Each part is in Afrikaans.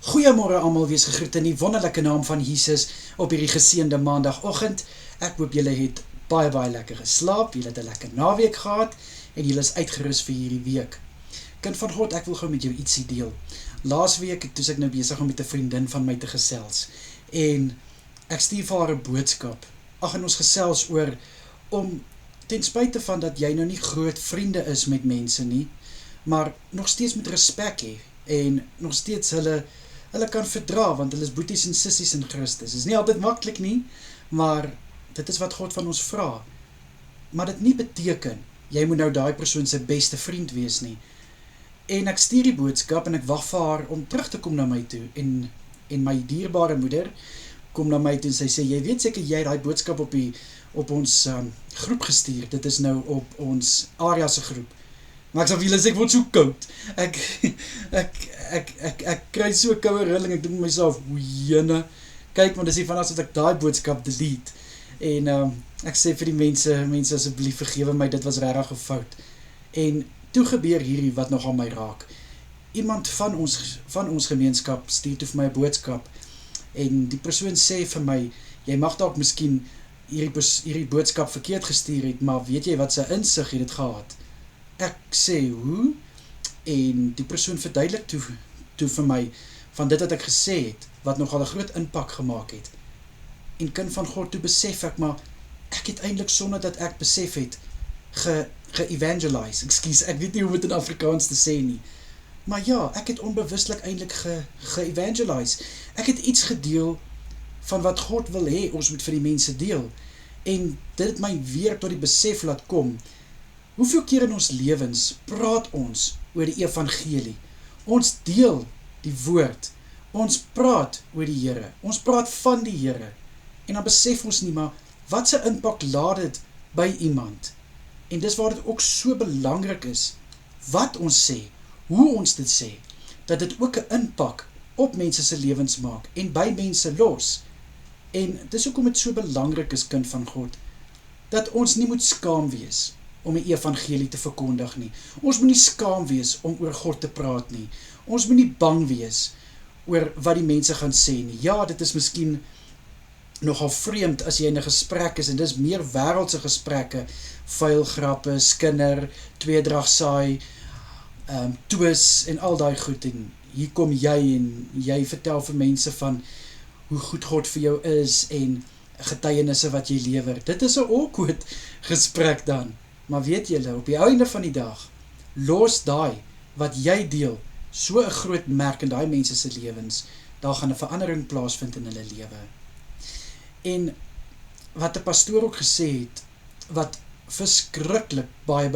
Goeiemôre almal, wees gegroet in die wonderlike naam van Jesus op hierdie geseënde maandagoggend. Ek hoop julle het baie lekker geslaap, julle het 'n lekker naweek gehad en julle is uitgerus vir hierdie week. Kind van God, ek wil gou met jou ietsie deel. Laasweek toe ek nou besig om met 'n vriendin van my te gesels en ek stuur vir haar 'n boodskap. En ons gesels oor om ten spyte van dat jy nou nie groot vriende is met mense nie, maar nog steeds met respek hê en nog steeds hulle kan verdra, want hulle is boeties en sissies in Christus. Dit is nie altyd maklik nie, maar dit is wat God van ons vra. Maar dit nie beteken, jy moet nou daai persoon se beste vriend wees nie. En ek stuur die boodskap en ek wag vir haar om terug te kom na my toe. En my dierbare moeder kom na my toe en sy sê, jy weet seker jy het daai boodskap op ons groep gestuur. Dit is nou op ons area se groep. Maar ek sê vir julle, ek word so koud. Ek kry so koue rilling, ek dink met myself, jene, kyk, want dis nie van as ek daai boodskap delete. En ek sê vir die mense asseblief vergewe my, dit was regtig 'n fout. En toe gebeur hierdie wat nogal my raak. Iemand van ons gemeenskap stuur toe vir my 'n boodskap, en die persoon sê vir my, jy mag dalk miskien hierdie boodskap verkeerd gestuur het, maar weet jy wat sy insig het dit gehad? Ek sê, hoe? En die persoon verduidelik toe vir my, van dit wat ek gesê het, wat nogal 'n groot impak gemaak het. En kind van God, toe besef ek, maar ek het eintlik sonder dat ek besef het, ge-evangelize, ek weet nie hoe dit in Afrikaans te sê nie, maar ja, ek het onbewustelik eintlik ge-evangelize, ek het iets gedeel, van wat God wil hê, ons moet vir die mense deel, en dit het my weer tot die besef laat kom, hoeveel keer in ons lewens praat ons oor die evangelie, ons deel die woord, ons praat oor die Here, ons praat van die Here, en dan besef ons nie, maar wat se impak laat dit by iemand, en dis waar dit ook so belangrik is, wat ons sê, hoe ons dit sê, dat dit ook 'n impak op mense se lewens maak, en by mense los, en dis hoekom dit so belangrik is, kind van God, dat ons nie moet skaam wees, om die evangelie te verkondig nie, ons moet nie skaam wees, om oor God te praat nie, ons moet nie bang wees, oor wat die mense gaan sê nie, ja, dit is miskien, nogal vreemd as jy in 'n gesprek is, en dis meer wêreldse gesprekke, vuil grappe, skinder, tweedrag saai, twis, en al daai goed, en hier kom jy, en jy vertel vir mense van, hoe goed God vir jou is, en getuienisse wat jy lewer, dit is 'n awkward gesprek dan, maar weet julle, op die einde van die dag, los daai, wat jy deel, so 'n groot merk in daai mense se lewens, daar gaan 'n verandering plaasvind in hulle lewe. En wat 'n pastoor ook gesê het, wat verskriklik baie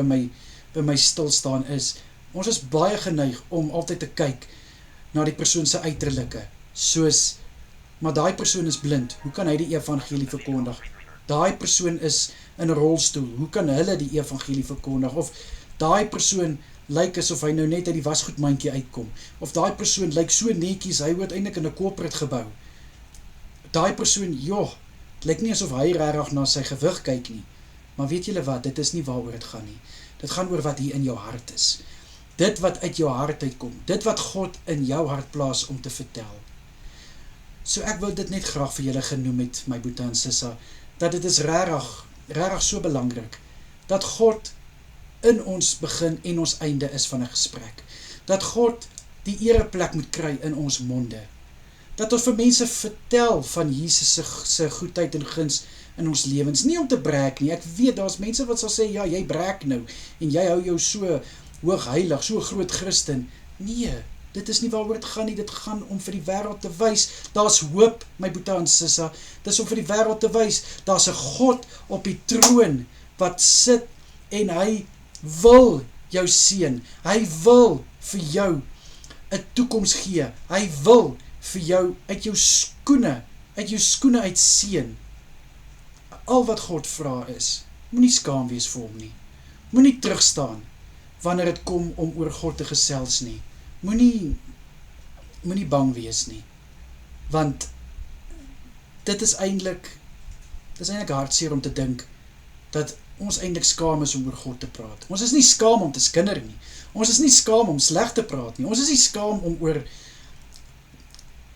by my stilstaan is, ons is baie geneig om altyd te kyk na die persoon se uiterlike, soos, maar daai persoon is blind, hoe kan hy die evangelie verkondig? Daai persoon is in 'n rolstoel, hoe kan hulle die evangelie verkondig? Of daai persoon lyk asof hy nou net uit die wasgoedmandjie uitkom, of daai persoon lyk so netjies, hy hoort eintlik in 'n corporate gebou. Daai persoon, lyk nie asof hy regtig na sy gewig kyk nie, maar weet julle wat, dit is nie waaroor dit gaan nie, dit gaan oor wat hier in jou hart is, dit wat uit jou hart uitkom, dit wat God in jou hart plaas om te vertel. So ek wil dit net graag vir julle genoem het, my boete en sissa, dat dit is regtig so belangrik, dat God in ons begin en ons einde is van 'n gesprek, dat God die ereplek moet kry in ons monde, dat ons vir mense vertel van Jesus se goedheid en guns in ons lewens, nie om te brek nie, ek weet, daar's mense wat sal sê, ja, jy brek nou, en jy hou jou so hoogheilig, so groot Christen, nee, dit is nie waaroor dit gaan nie, dit gaan om vir die wêreld te wys, daar's hoop, my boete en sissa, dit is om vir die wêreld te wys, daar's 'n God op die troon, wat sit, en hy wil jou seën, hy wil vir jou 'n toekoms gee, hy wil vir jou uit jou skoene uit seën. Al wat God vra is, moenie skaam wees vir hom nie, moenie terugstaan, wanneer dit kom om oor God te gesels nie, moenie bang wees nie, want dit is eintlik hartseer om te dink, dat ons eintlik skaam is om oor God te praat. Ons is nie skaam om te skinder nie, ons is nie skaam om sleg te praat nie, ons is nie skaam om oor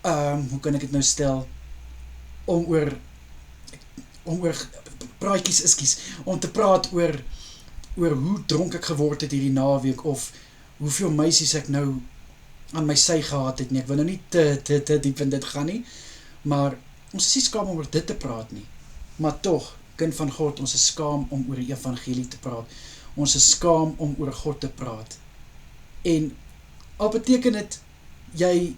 hoe kan ek dit nou stel, om oor praatjies iskies, om te praat oor hoe dronk ek geword het hierdie naweek, of hoeveel meisies ek nou aan my sy gehad het nie. Ek wil nou nie te diep in dit gaan nie, maar ons is nie skaam om oor dit te praat nie. Maar tog, kind van God, ons is skaam om oor die evangelie te praat. Ons is skaam om oor God te praat. En al beteken dit, jy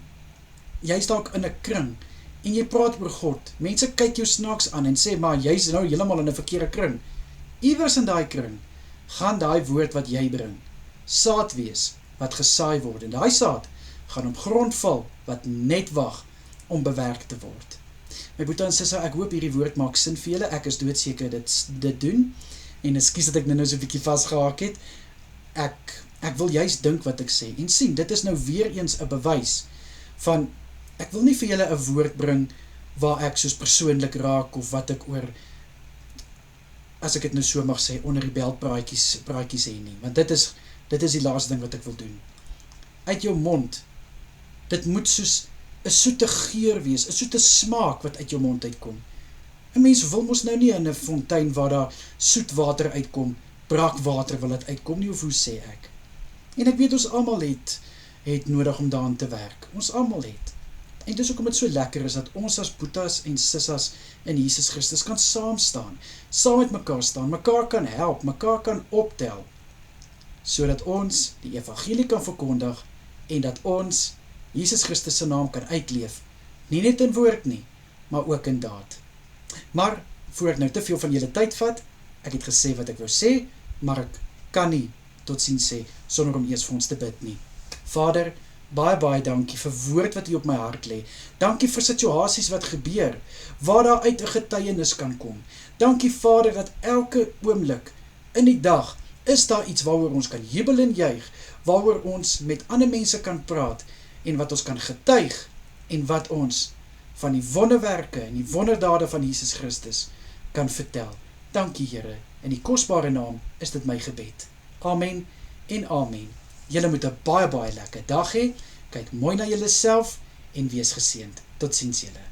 is dalk in 'n kring, en jy praat oor God. Mense kyk jou snaaks aan en sê, maar jy is nou heeltemal in 'n verkeerde kring. Iewers in daai kring, gaan daai woord wat jy bring, saad wees, wat gesaai word. En daai saad, gaan op grond val, wat net wag, om bewerk te word. My boetie en sissa, ek hoop hierdie woord maak sin vir julle, ek is doodseker dit doen, en ekskuus dat ek nou so 'n bietjie vasgehaak het, ek wil juist dink wat ek sê, en sien, dit is nou weer eens 'n bewys, van, ek wil nie vir julle 'n woord bring, waar ek soos persoonlik raak, of wat ek oor, as ek het nou so mag sê, onder die beltpraatjies hê nie, want dit is die laaste ding wat ek wil doen. Uit jou mond, dit moet soos 'n soete geur wees, 'n soete smaak wat uit jou mond uitkom. 'n Mens wil mos nou nie in 'n fontein waar daar soet water uitkom, braakwater wil dit uitkom nie, of hoe sê ek? En ek weet ons almal het nodig om daaraan te werk. Ons almal het. En dis hoekom dit so lekker is dat ons as boetas en sissas in Jesus Christus kan saam staan, saam met mekaar staan, mekaar kan help, mekaar kan optel, sodat ons die evangelie kan verkondig en dat ons Jesus Christus se naam kan uitleef, nie net in woord nie, maar ook in daad. Maar, voor ek nou te veel van julle tyd vat, ek het gesê wat ek wou sê, maar ek kan nie totsiens sê, sonder om eers vir ons te bid nie. Vader, baie dankie vir woord wat U op my hart lê. Dankie vir situasies wat gebeur, waar daar uit 'n getuienis kan kom. Dankie Vader, dat elke oomblik in die dag, is daar iets waaroor ons kan jubel en juig, waaroor ons met ander mense kan praat, en wat ons kan getuig, en wat ons van die wonderwerke en die wonderdade van Jesus Christus kan vertel. Dankie Here, in die kosbare naam is dit my gebed. Amen en amen. Julle moet 'n baie lekker dag hê, kyk mooi na julle self en wees geseënd. Totsiens julle.